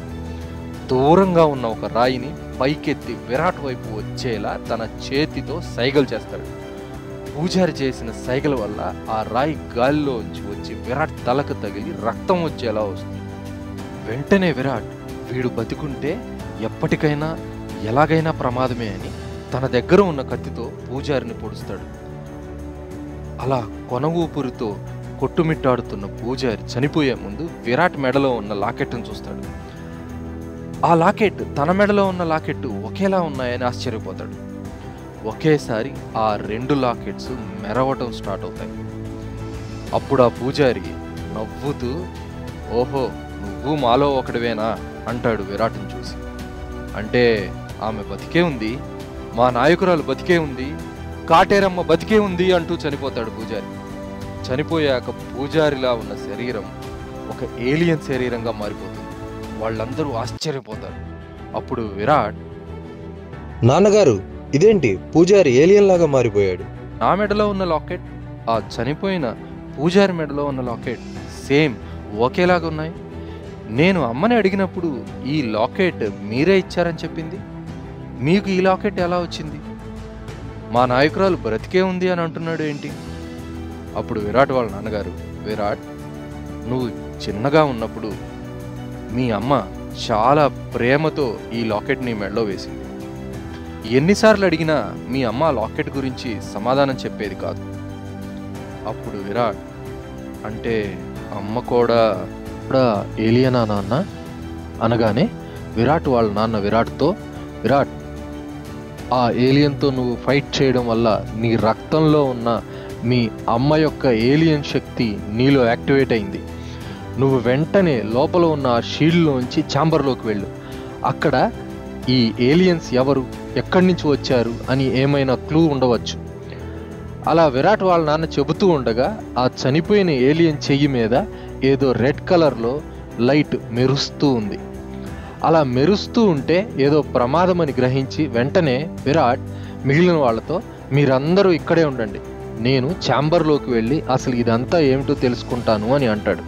దూరంగా ఉన్న ఒక రాయిని పైకెత్తి విరాట్ వైపు వచ్చేలా తన చేతితో సైగలు చేస్తాడు. పూజారి చేసిన సైగల వల్ల ఆ రాయి గాలిలోంచి వచ్చి విరాట్ తలకు తగిలి రక్తం వచ్చేలా వస్తుంది. వెంటనే విరాట్ వీడు బతికుంటే ఎప్పటికైనా ఎలాగైనా ప్రమాదమే అని తన దగ్గర ఉన్న కత్తితో పూజారిని పొడుస్తాడు. అలా కొన ఊపిరితో కొట్టుమిట్టాడుతున్న పూజారి చనిపోయే ముందు విరాట్ మెడలో ఉన్న లాకెట్ను చూస్తాడు. ఆ లాకెట్ తన మెడలో ఉన్న లాకెట్ ఒకేలా ఉన్నాయని ఆశ్చర్యపోతాడు. ఒకేసారి ఆ 2 లాకెట్స్ మెరవటం స్టార్ట్ అవుతాయి. అప్పుడు ఆ పూజారి నవ్వుతూ, ఓహో నువ్వు మాలో ఒకడివేనా అంటాడు విరాట్ని చూసి. అంటే ఆమె బతికే ఉంది, మా నాయకురాలు బతికే ఉంది, కాటేరమ్మ బతికే ఉంది అంటూ చనిపోతాడు పూజారి. చనిపోయాక పూజారిలా ఉన్న శరీరం ఒక ఏలియన్ శరీరంగా మారిపోతుంది. వాళ్ళందరూ ఆశ్చర్యపోతారు. అప్పుడు విరాట్,
నాన్నగారు ఇదేంటి, పూజారి ఏలియన్ లాగా మారిపోయాడు.
నా మెడలో ఉన్న లాకెట్, ఆ చనిపోయిన పూజారి మెడలో ఉన్న లాకెట్ సేమ్ ఒకేలాగా ఉన్నాయి. నేను అమ్మని అడిగినప్పుడు ఈ లాకెట్ మీరే ఇచ్చారని చెప్పింది. మీకు ఈ లాకెట్ ఎలా వచ్చింది? మా నాయకురాలు బ్రతికే ఉంది అని అంటున్నాడు ఏంటి? అప్పుడు విరాట్ వాళ్ళ నాన్నగారు, విరాట్ నువ్వు చిన్నగా ఉన్నప్పుడు మీ అమ్మ చాలా ప్రేమతో ఈ లాకెట్ నీ మెడలో వేసింది. ఎన్నిసార్లు అడిగినా మీ అమ్మ లాకెట్ గురించి సమాధానం చెప్పేది కాదు. అప్పుడు విరాట్, అంటే అమ్మ కూడా ఏలియనా నాన్న అనగానే విరాట్ వాళ్ళ నాన్న విరాట్తో, విరాట్ ఆ ఏలియన్తో నువ్వు ఫైట్ చేయడం వల్ల నీ రక్తంలో ఉన్న మీ అమ్మ యొక్క ఏలియన్ శక్తి నీలో యాక్టివేట్ అయింది. నువ్వు వెంటనే లోపల ఉన్న ఆ షీల్డ్లోంచి ఛాంబర్లోకి వెళ్ళు. అక్కడ ఈ ఏలియన్స్ ఎవరు, ఎక్కడి నుంచి వచ్చారు అని ఏమైనా క్లూ ఉండవచ్చు. అలా విరాట్ వాళ్ళ నాన్న చెబుతూ ఉండగా ఆ చనిపోయిన ఏలియన్ చెయ్యి మీద ఏదో రెడ్ కలర్లో లైట్ మెరుస్తూ ఉంది. అలా మెరుస్తూ ఉంటే ఏదో ప్రమాదం అని గ్రహించి వెంటనే విరాట్ మిగిలిన వాళ్ళతో, మీరందరూ ఇక్కడే ఉండండి, నేను ఛాంబర్లోకి వెళ్ళి అసలు ఇదంతా ఏమిటో తెలుసుకుంటాను అని అంటాడు.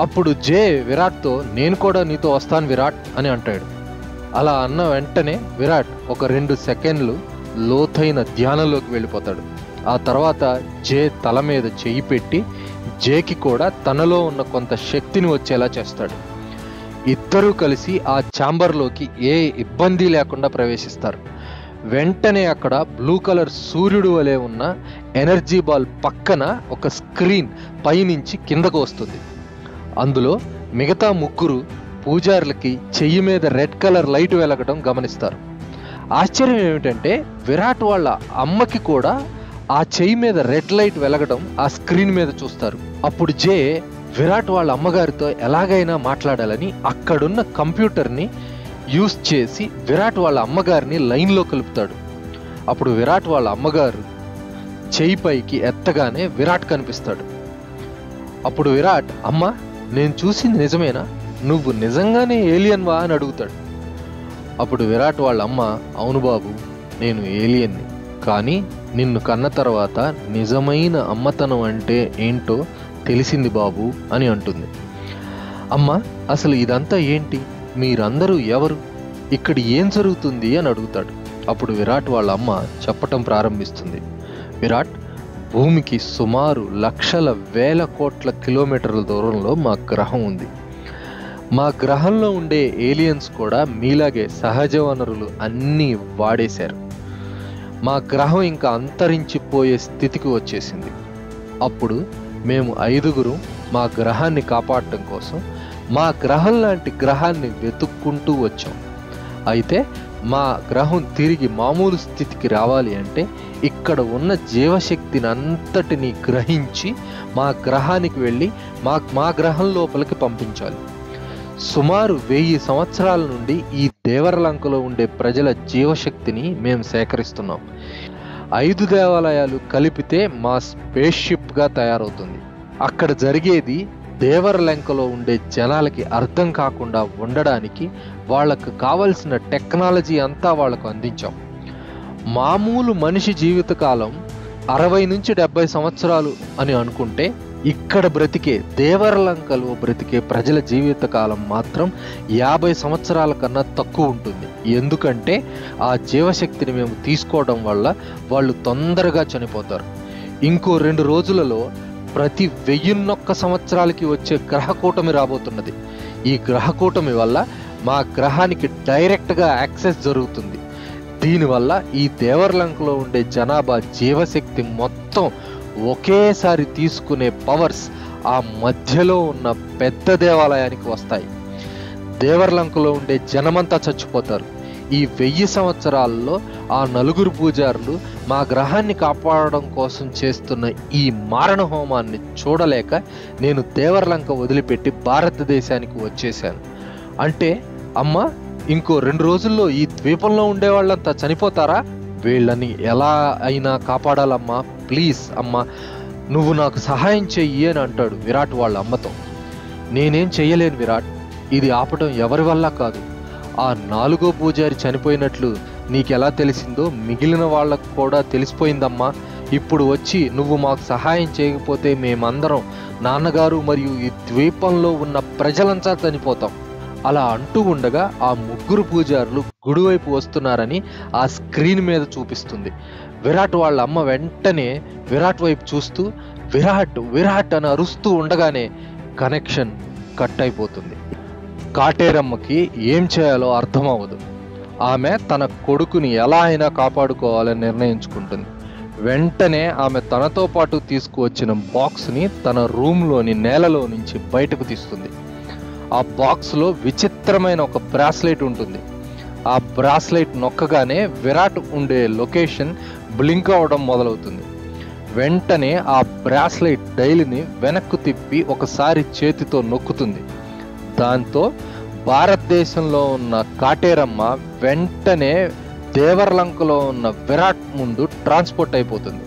అప్పుడు జే విరాట్తో, నేను కూడా నీతో వస్తాను విరాట్ అని అంటాడు. అలా అన్న వెంటనే విరాట్ ఒక 2 సెకండ్లు లోతైన ధ్యానంలోకి వెళ్ళిపోతాడు. ఆ తర్వాత జే తల మీద చెయ్యి పెట్టి జేకి కూడా తనలో ఉన్న కొంత శక్తిని వచ్చేలా చేస్తాడు. ఇద్దరూ కలిసి ఆ ఛాంబర్లోకి ఏ ఇబ్బంది లేకుండా ప్రవేశిస్తారు. వెంటనే అక్కడ బ్లూ కలర్ సూర్యుడు వలె ఉన్న ఎనర్జీ బాల్ పక్కన ఒక స్క్రీన్ పైనుంచి కిందకు వస్తుంది. అందులో మిగతా ముగ్గురు పూజారులకి చెయ్యి మీద రెడ్ కలర్ లైట్ వెలగడం గమనిస్తారు. ఆశ్చర్యం ఏమిటంటే విరాట్ వాళ్ళ అమ్మకి కూడా ఆ చెయ్యి మీద రెడ్ లైట్ వెలగడం ఆ స్క్రీన్ మీద చూస్తారు. అప్పుడు జే విరాట్ వాళ్ళ అమ్మగారితో ఎలాగైనా మాట్లాడాలని అక్కడున్న కంప్యూటర్ని యూస్ చేసి విరాట్ వాళ్ళ అమ్మగారిని లైన్లో కలుపుతాడు. అప్పుడు విరాట్ వాళ్ళ అమ్మగారు చెయ్యి పైకి ఎత్తగానే విరాట్ కనిపిస్తాడు. అప్పుడు విరాట్, అమ్మ నేను చూసింది నిజమేనా, నువ్వు నిజంగానే ఏలియన్వా అని అడుగుతాడు. అప్పుడు విరాట్ వాళ్ళ అమ్మ, అవును బాబు నేను ఏలియన్ని, కానీ నిన్ను కన్న తర్వాత నిజమైన అమ్మతనం అంటే ఏంటో తెలిసింది బాబు అని అంటుంది. అమ్మ అసలు ఇదంతా ఏంటి, మీరందరూ ఎవరు, ఇక్కడ ఏం జరుగుతుంది అని అడుగుతాడు. అప్పుడు విరాట్ వాళ్ళ అమ్మ చెప్పటం ప్రారంభిస్తుంది. విరాట్, భూమికి సుమారు లక్షల వేల కోట్ల కిలోమీటర్ల దూరంలో మా గ్రహం ఉంది. మా గ్రహంలో ఉండే ఏలియన్స్ కూడా మీలాగే సహజ వనరులు అన్నీ వాడేశారు. మా గ్రహం ఇంకా అంతరించిపోయే స్థితికి వచ్చేసింది. అప్పుడు మేము 5గురు మా గ్రహాన్ని కాపాడటం కోసం మా గ్రహం లాంటి గ్రహాన్ని వెతుక్కుంటూ వచ్చాం. అయితే మా గ్రహం తిరిగి మామూలు స్థితికి రావాలి అంటే ఇక్కడ ఉన్న జీవశక్తిని అంతటిని గ్రహించి మా గ్రహానికి వెళ్ళి మా గ్రహం లోపలికి పంపించాలి. సుమారు 1000 సంవత్సరాల నుండి ఈ దేవరలంకలో ఉండే ప్రజల జీవశక్తిని మేము సేకరిస్తున్నాం. 5 దేవాలయాలు కలిపితే మా స్పేస్ షిప్గా తయారవుతుంది. అక్కడ జరిగేది దేవరలంకలో ఉండే జనాలకి అర్థం కాకుండా ఉండడానికి వాళ్ళకు కావలసిన టెక్నాలజీ అంతా వాళ్ళకు అందించాం. మామూలు మనిషి జీవితకాలం 60 నుంచి 70 సంవత్సరాలు అని అనుకుంటే ఇక్కడ బ్రతికే దేవరలంకలో బ్రతికే ప్రజల జీవితకాలం మాత్రం 50 సంవత్సరాల కన్నా తక్కువ ఉంటుంది. ఎందుకంటే ఆ జీవశక్తిని మేము తీసుకోవడం వల్ల వాళ్ళు తొందరగా చనిపోతారు. ఇంకో 2 రోజులలో ప్రతి 1001 సంవత్సరాలకి వచ్చే గ్రహకూటమి రాబోతున్నది. ఈ గ్రహకూటమి వల్ల మా గ్రహానికి డైరెక్ట్గా యాక్సెస్ జరుగుతుంది. దీనివల్ల ఈ దేవరలంకలో ఉండే జనాభా జీవశక్తి మొత్తం ఒకేసారి తీసుకునే పవర్స్ ఆ మధ్యలో ఉన్న పెద్ద దేవాలయానికి వస్తాయి. దేవరలంకలో ఉండే జనమంతా చచ్చిపోతారు. ఈ 1000 సంవత్సరాల్లో ఆ 4 పూజారులు మా గ్రహాన్ని కాపాడడం కోసం చేస్తున్న ఈ మారణ హోమాన్ని చూడలేక నేను దేవరలంక వదిలిపెట్టి భారతదేశానికి వచ్చేసాను. అంటే అమ్మ ఇంకో 2 రోజుల్లో ఈ ద్వీపంలో ఉండే వాళ్ళంతా చనిపోతారా? వీళ్ళని ఎలా అయినా కాపాడాలమ్మా, ప్లీజ్ అమ్మ నువ్వు నాకు సహాయం చెయ్యి అని అంటాడు విరాట్ వాళ్ళ అమ్మతో. నేనేం చెయ్యలేను విరాట్, ఇది ఆపటం ఎవరి వల్ల కాదు. ఆ 4వ పూజారి చనిపోయినట్లు నీకెలా తెలిసిందో మిగిలిన వాళ్ళకు కూడా తెలిసిపోయిందమ్మా. ఇప్పుడు వచ్చి నువ్వు మాకు సహాయం చేయకపోతే మేమందరం, నాన్నగారు మరియు ఈ ద్వీపంలో ఉన్న ప్రజలంతా చనిపోతాం. అలా అంటూ ఉండగా ఆ 3 పూజారులు గుడివైపు వస్తున్నారని ఆ స్క్రీన్ మీద చూపిస్తుంది. విరాట్ వాళ్ళ అమ్మ వెంటనే విరాట్ వైపు చూస్తూ విరాట్ విరాట్ అని అరుస్తూ ఉండగానే కనెక్షన్ కట్ అయిపోతుంది. కాటేరమ్మకి ఏం చేయాలో అర్థం అవ్వదు. ఆమె తన కొడుకుని ఎలా అయినా కాపాడుకోవాలని నిర్ణయించుకుంటుంది. వెంటనే ఆమె తనతో పాటు తీసుకువచ్చిన బాక్స్ని తన రూమ్లోని నేలలో నుంచి బయటకు తీస్తుంది. ఆ బాక్స్లో విచిత్రమైన ఒక బ్రాస్లెట్ ఉంటుంది. ఆ బ్రాస్లెట్ నొక్కగానే విరాట్ ఉండే లొకేషన్ బ్లింక్ అవడం మొదలవుతుంది. వెంటనే ఆ బ్రాస్లెట్ డైల్ని వెనక్కు తిప్పి ఒకసారి చేతితో నొక్కుతుంది. దాంతో భారతదేశంలో ఉన్న కాటేరమ్మ వెంటనే దేవరలంకలో ఉన్న విరాట్ ముందు ట్రాన్స్పోర్ట్ అయిపోతుంది.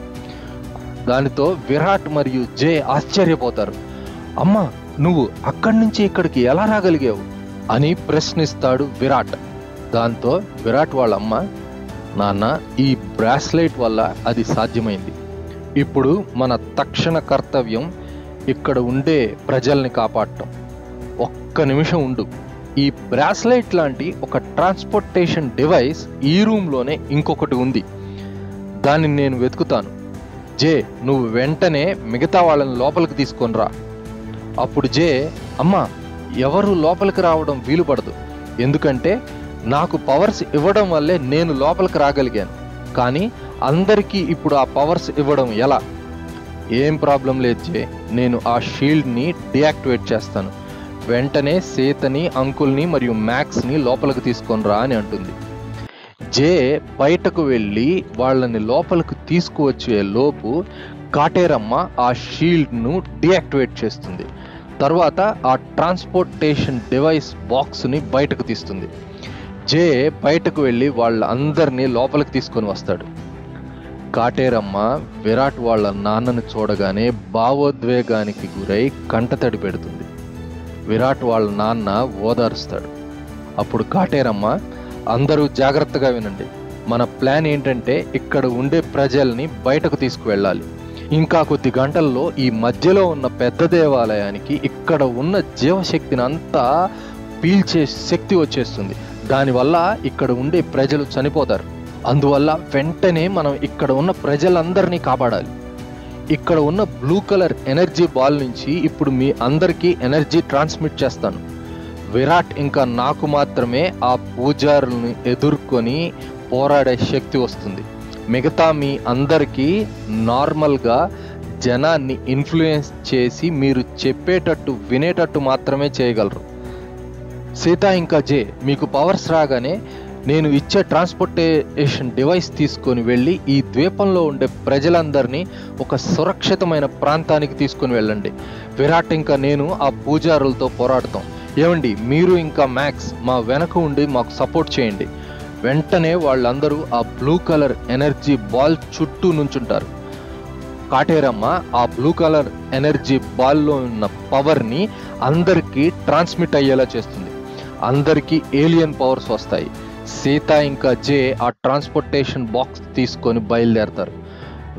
దానితో విరాట్ మరియు జే ఆశ్చర్యపోతారు. అమ్మ నువ్వు అక్కడి నుంచి ఇక్కడికి ఎలా రాగలిగావు అని ప్రశ్నిస్తాడు విరాట్. దాంతో విరాట్ వాళ్ళ అమ్మ, నాన్న ఈ బ్రాస్లెట్ వల్ల అది సాధ్యమైంది. ఇప్పుడు మన తక్షణ కర్తవ్యం ఇక్కడ ఉండే ప్రజల్ని కాపాడటం. ఒక్క నిమిషం ఉండు, ఈ బ్రాస్లైట్ లాంటి ఒక ట్రాన్స్పోర్టేషన్ డివైస్ ఈ రూమ్లోనే ఇంకొకటి ఉంది. దాన్ని నేను వెతుకుతాను. జే, నువ్వు వెంటనే మిగతా వాళ్ళని లోపలికి తీసుకొని రా. అప్పుడు జే, అమ్మా, ఎవరు లోపలికి రావడం వీలు పడదు. ఎందుకంటే నాకు పవర్స్ ఇవ్వడం వల్లే నేను లోపలికి రాగలిగాను. కానీ అందరికీ ఇప్పుడు ఆ పవర్స్ ఇవ్వడం ఎలా? ఏం ప్రాబ్లం లేదు జే, నేను ఆ షీల్డ్ని డియాక్టివేట్ చేస్తాను. వెంటనే సీతని, అంకుల్ని మరియు మ్యాక్స్ని లోపలికి తీసుకొని రా అని అంటుంది. జే బయటకు వెళ్ళి వాళ్ళని లోపలికి తీసుకువచ్చే లోపు కాటేరమ్మ ఆ షీల్డ్ను డియాక్టివేట్ చేస్తుంది. తర్వాత ఆ ట్రాన్స్పోర్టేషన్ డివైస్ బాక్స్ని బయటకు తీస్తుంది. జే బయటకు వెళ్ళి వాళ్ళందరినీ లోపలికి తీసుకొని వస్తాడు. కాటేరమ్మ విరాట్ వాళ్ళ నాన్నను చూడగానే భావోద్వేగానికి గురై కంటతడి పెడుతుంది. విరాట్ వాళ్ళ నాన్న ఓదారుస్తాడు. అప్పుడు కాటేరమ్మ, అందరూ జాగ్రత్తగా వినండి. మన ప్లాన్ ఏంటంటే ఇక్కడ ఉండే ప్రజల్ని బయటకు తీసుకువెళ్ళాలి. ఇంకా కొద్ది గంటల్లో ఈ మధ్యలో ఉన్న పెద్ద దేవాలయానికి ఇక్కడ ఉన్న జీవశక్తిని అంతా పీల్చే శక్తి వచ్చేస్తుంది. దానివల్ల ఇక్కడ ఉండే ప్రజలు చనిపోతారు. అందువల్ల వెంటనే మనం ఇక్కడ ఉన్న ప్రజలందరినీ కాపాడాలి. ఇక్కడ ఉన్న బ్లూ కలర్ ఎనర్జీ బాల్ నుంచి ఇప్పుడు మీ అందరికీ ఎనర్జీ ట్రాన్స్మిట్ చేస్తాను. విరాట్ ఇంకా నాకు మాత్రమే ఆ పూజారుల్ని ఎదుర్కొని పోరాడే శక్తి వస్తుంది. మిగతా మీ అందరికీ నార్మల్గా జనాన్ని ఇన్ఫ్లుయెన్స్ చేసి మీరు చెప్పేటట్టు వినేటట్టు మాత్రమే చేయగలరు. సీత ఇంకా జే, మీకు పవర్స్ రాగానే నేను ఇచ్చే ట్రాన్స్పోర్టేషన్ డివైస్ తీసుకొని వెళ్ళి ఈ ద్వీపంలో ఉండే ప్రజలందరినీ ఒక సురక్షితమైన ప్రాంతానికి తీసుకొని వెళ్ళండి. విరాట్ ఇంకా నేను ఆ పూజారులతో పోరాడతాం. ఏమండి, మీరు ఇంకా మ్యాక్స్ మా వెనక ఉండి మాకు సపోర్ట్ చేయండి. వెంటనే వాళ్ళందరూ ఆ బ్లూ కలర్ ఎనర్జీ బాల్ చుట్టూ నుంచుంటారు. కాటేరమ్మ ఆ బ్లూ కలర్ ఎనర్జీ బాల్లో ఉన్న పవర్ని అందరికీ ట్రాన్స్మిట్ అయ్యేలా చేస్తుంది. అందరికీ ఏలియన్ పవర్స్ వస్తాయి. సీత ఇంకా జే ఆ ట్రాన్స్పోర్టేషన్ బాక్స్ తీసుకొని బయలుదేరతారు.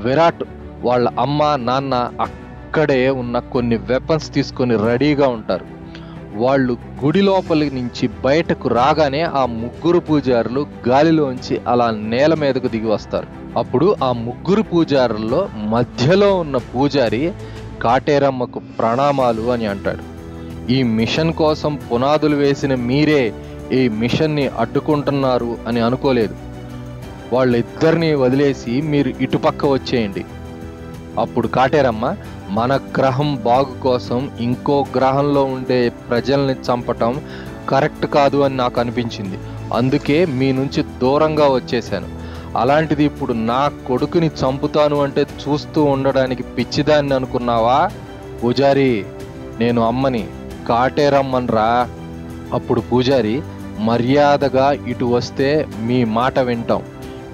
విరాట్ వాళ్ళ అమ్మ నాన్న అక్కడే ఉన్న కొన్ని వెపన్స్ తీసుకొని రెడీగా ఉంటారు. వాళ్ళు గుడి లోపలి నుంచి బయటకు రాగానే ఆ ముగ్గురు పూజారులు గాలిలోంచి అలా నేల మీదకు దిగి వస్తారు. అప్పుడు ఆ ముగ్గురు పూజారుల్లో మధ్యలో ఉన్న పూజారి కాటేరమ్మకు ప్రణామాలు అని అంటాడు. ఈ మిషన్ కోసం పునాదులు వేసిన మీరే ఈ మిషన్ని అడ్డుకుంటున్నారు అని అనుకోలేదు. వాళ్ళిద్దరిని వదిలేసి మీరు ఇటుపక్క వచ్చేయండి. అప్పుడు కాటేరమ్మ, మన గ్రహం బాగు కోసం ఇంకో గ్రహంలో ఉండే ప్రజల్ని చంపటం కరెక్ట్ కాదు అని నాకు అనిపించింది. అందుకే మీ నుంచి దూరంగా వచ్చేసాను. అలాంటిది ఇప్పుడు నా కొడుకుని చంపుతాను అంటే చూస్తూ ఉండడానికి పిచ్చిదాన్ని అనుకున్నావా? పూజారి, నేను అమ్మని, కాటేరమ్మన్రా. అప్పుడు పూజారి, మర్యాదగా ఇటు వస్తే మీ మాట వింటాం.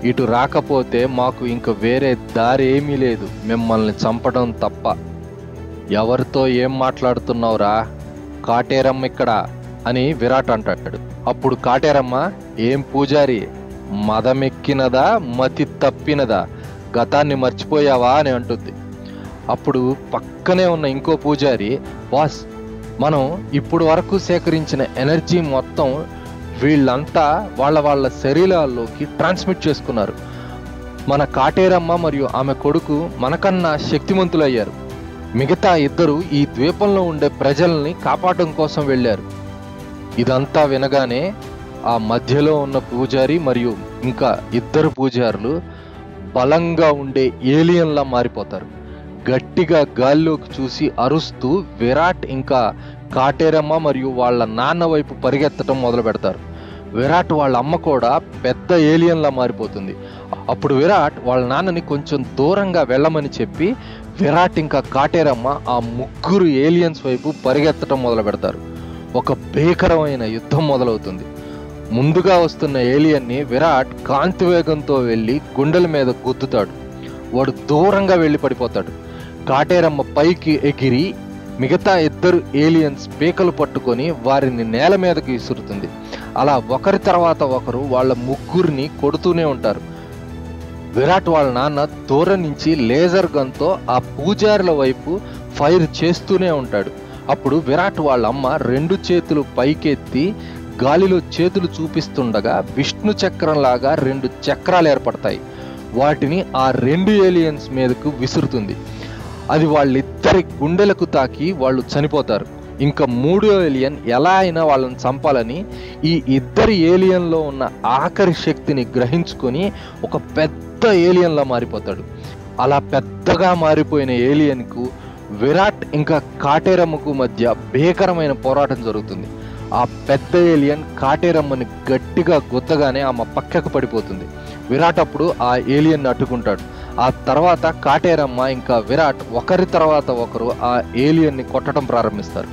ఇటు రాకపోతే మాకు ఇంక వేరే దారి ఏమీ లేదు, మిమ్మల్ని చంపడం తప్ప. ఎవరితో ఏం మాట్లాడుతున్నావురా? కాటేరమ్మ ఇక్కడ అని విరాట్ అంటాడు. అప్పుడు కాటేరమ్మ, ఏం పూజారి, మదమెక్కినదా మతి తప్పినదా, గతాన్ని మర్చిపోయావా అని అంటుంది. అప్పుడు పక్కనే ఉన్న ఇంకో పూజారి, బాస్, మనం ఇప్పుడు వరకు సేకరించిన ఎనర్జీ మొత్తం వీళ్ళంతా వాళ్ళ శరీరాల్లోకి ట్రాన్స్మిట్ చేసుకున్నారు. మన కాటేరమ్మ మరియు ఆమె కొడుకు మనకన్నా శక్తిమంతులయ్యారు. మిగతా ఇద్దరు ఈ ద్వీపంలో ఉండే ప్రజల్ని కాపాడడం కోసం వెళ్ళారు. ఇదంతా వినగానే ఆ మధ్యలో ఉన్న పూజారి మరియు ఇంకా ఇద్దరు పూజారులు బలంగా ఉండే ఏలియన్లా మారిపోతారు. గట్టిగా గాల్లోకి చూసి అరుస్తూ విరాట్ ఇంకా కాటేరమ్మ మరియు వాళ్ళ నాన్న వైపు పరిగెత్తడం మొదలు పెడతారు. విరాట్ వాళ్ళ అమ్మ కూడా పెద్ద ఏలియన్లా మారిపోతుంది. అప్పుడు విరాట్ వాళ్ళ నాన్నని కొంచెం దూరంగా వెళ్ళమని చెప్పి విరాట్ ఇంకా కాటేరమ్మ ఆ ముగ్గురు ఏలియన్స్ వైపు పరిగెత్తడం మొదలు పెడతారు. ఒక భీకరమైన యుద్ధం మొదలవుతుంది. ముందుగా వస్తున్న ఏలియన్ని విరాట్ కాంతి వేగంతో వెళ్ళి గుండెల మీద గుద్దుతాడు. వాడు దూరంగా వెళ్ళి పడిపోతాడు. కాటేరమ్మ పైకి ఎగిరి మిగతా ఇద్దరు ఏలియన్స్ పీకలు పట్టుకొని వారిని నేల మీదకి విసురుతుంది. అలా ఒకరి తర్వాత ఒకరు వాళ్ళ ముగ్గురిని కొడుతూనే ఉంటారు. విరాట్ వాళ్ళ నాన్న దూరం నుంచి లేజర్ గన్తో ఆ పూజారుల వైపు ఫైర్ చేస్తూనే ఉంటాడు. అప్పుడు విరాట్ వాళ్ళ అమ్మ 2 చేతులు పైకెత్తి గాలిలో చేతులు చూపిస్తుండగా విష్ణు చక్రం లాగా 2 చక్రాలు ఏర్పడతాయి. వాటిని ఆ 2 ఏలియన్స్ మీదకు విసురుతుంది. అది వాళ్ళిద్దరి గుండెలకు తాకి వాళ్ళు చనిపోతారు. ఇంకా 3వ ఏలియన్ ఎలా అయినా వాళ్ళని చంపాలని ఈ ఇద్దరి ఏలియన్లో ఉన్న ఆఖరి శక్తిని గ్రహించుకొని ఒక పెద్ద ఏలియన్లా మారిపోతాడు. అలా పెద్దగా మారిపోయిన ఏలియన్కు విరాట్ ఇంకా కాటేరమ్మకు మధ్య భీకరమైన పోరాటం జరుగుతుంది. ఆ పెద్ద ఏలియన్ కాటేరమ్మని గట్టిగా గుద్దగానే ఆమె పక్కకు పడిపోతుంది. విరాట్ అప్పుడు ఆ ఏలియన్ అడ్డుకుంటాడు. ఆ తర్వాత కాటేరమ్మ ఇంకా విరాట్ ఒకరి తర్వాత ఒకరు ఆ ఏలియన్ని కొట్టడం ప్రారంభిస్తారు.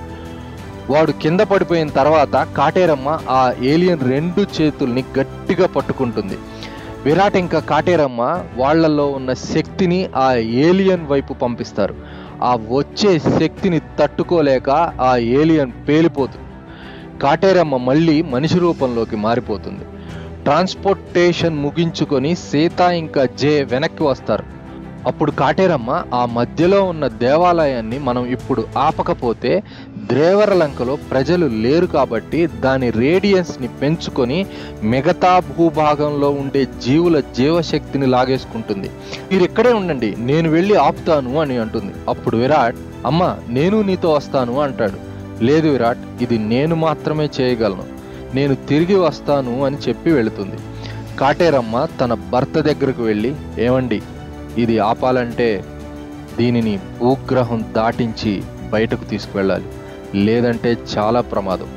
వాడు కింద పడిపోయిన తర్వాత కాటేరమ్మ ఆ ఏలియన్ 2 చేతుల్ని గట్టిగా పట్టుకుంటుంది. విరాట్ ఇంకా కాటేరమ్మ వాళ్ళల్లో ఉన్న శక్తిని ఆ ఏలియన్ వైపు పంపిస్తారు. ఆ వచ్చే శక్తిని తట్టుకోలేక ఆ ఏలియన్ పేలిపోతుంది. కాటేరమ్మ మళ్ళీ మనిషి రూపంలోకి మారిపోతుంది. ట్రాన్స్పోర్టేషన్ ముగించుకొని సీత ఇంకా జే వెనక్కి వస్తారు. అప్పుడు కాటేరమ్మ ఆ మధ్యలో ఉన్న దేవాలయాన్ని మనం ఇప్పుడు ఆపకపోతే దేవరలంకలో ప్రజలు లేరు కాబట్టి దాని రేడియన్స్ని పెంచుకొని మిగతా భూభాగంలో ఉండే జీవుల జీవశక్తిని లాగేసుకుంటుంది. మీరు ఇక్కడే ఉండండి, నేను వెళ్ళి ఆపుతాను అని అంటుంది. అప్పుడు విరాట్, అమ్మ నేను నీతో వస్తాను అంటాడు. లేదు విరాట్, ఇది నేను మాత్రమే చేయగలను, నేను తిరిగి వస్తాను అని చెప్పి వెళుతుంది. కాటేరమ్మ తన భర్త దగ్గరకు వెళ్ళి, ఏమండి ఇది ఆపాలంటే దీనిని భూగ్రహం దాటించి బయటకు తీసుకువెళ్ళాలి, లేదంటే చాలా ప్రమాదం.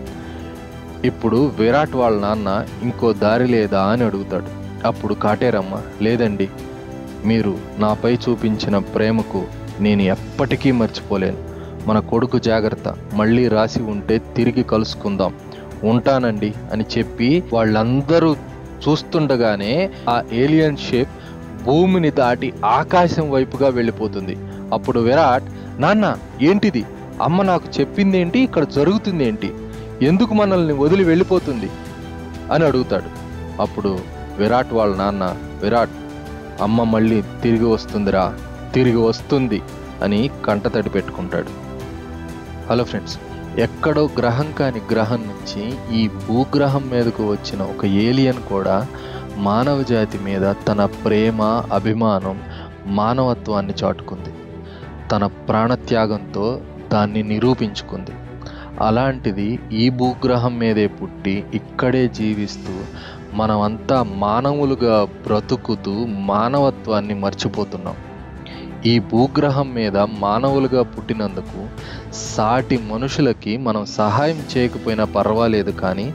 ఇప్పుడు విరాట్ వాళ్ళ నాన్న ఇంకో దారి లేదా అని అడుగుతాడు. అప్పుడు కాటేరమ్మ, లేదండి, మీరు నాపై చూపించిన ప్రేమకు నేను ఎప్పటికీ మర్చిపోలేను. మన కొడుకు జాగ్రత్త, మళ్ళీ రాసి ఉంటే తిరిగి కలుసుకుందాం, ఉంటానండి అని చెప్పి వాళ్ళందరూ చూస్తుండగానే ఆ ఏలియన్ షిప్ భూమిని దాటి ఆకాశం వైపుగా వెళ్ళిపోతుంది. అప్పుడు విరాట్, నాన్న ఏంటిది, అమ్మ నాకు చెప్పింది ఏంటి, ఇక్కడ జరుగుతుంది ఏంటి, ఎందుకు మనల్ని వదిలి వెళ్ళిపోతుంది అని అడుగుతాడు. అప్పుడు విరాట్ వాళ్ళ నాన్న, విరాట్ అమ్మ మళ్ళీ తిరిగి వస్తుందిరా, తిరిగి వస్తుంది అని కంటతడి పెట్టుకుంటాడు. హలో ఫ్రెండ్స్, ఎక్కడో గ్రహం కాని గ్రహం నుంచి ఈ భూగ్రహం మీదకు వచ్చిన ఒక ఏలియన్ కూడా మానవ జాతి మీద తన ప్రేమ, అభిమానం, మానవత్వాన్ని చాటుకుంది. తన ప్రాణత్యాగంతో దాన్ని నిరూపించుకుంది. అలాంటిది ఈ భూగ్రహం మీదే పుట్టి ఇక్కడే జీవిస్తూ మనమంతా మానవులుగా బ్రతుకుతూ మానవత్వాన్ని మర్చిపోతున్నాం. ఈ భూగ్రహం మీద మానవులుగా పుట్టినందుకు సాటి మనుషులకి మనం సహాయం చేయకపోయినా పర్వాలేదు, కానీ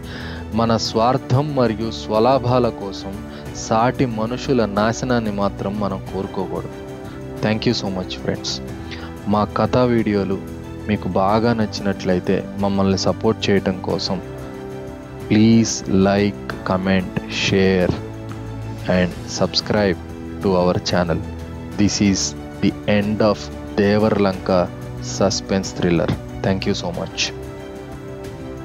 మన స్వార్థం మరియు స్వలాభాల కోసం సాటి మనుషుల నాశనాన్ని మాత్రం మనం కోరుకోకూడదు. Thank you so much friends. మా కథా వీడియోలు మీకు బాగా నచ్చినట్లయితే మమ్మల్ని సపోర్ట్ చేయడం కోసం please like, comment, share and subscribe to our channel. This is the end of Devarlanka suspense thriller. Thank you so much.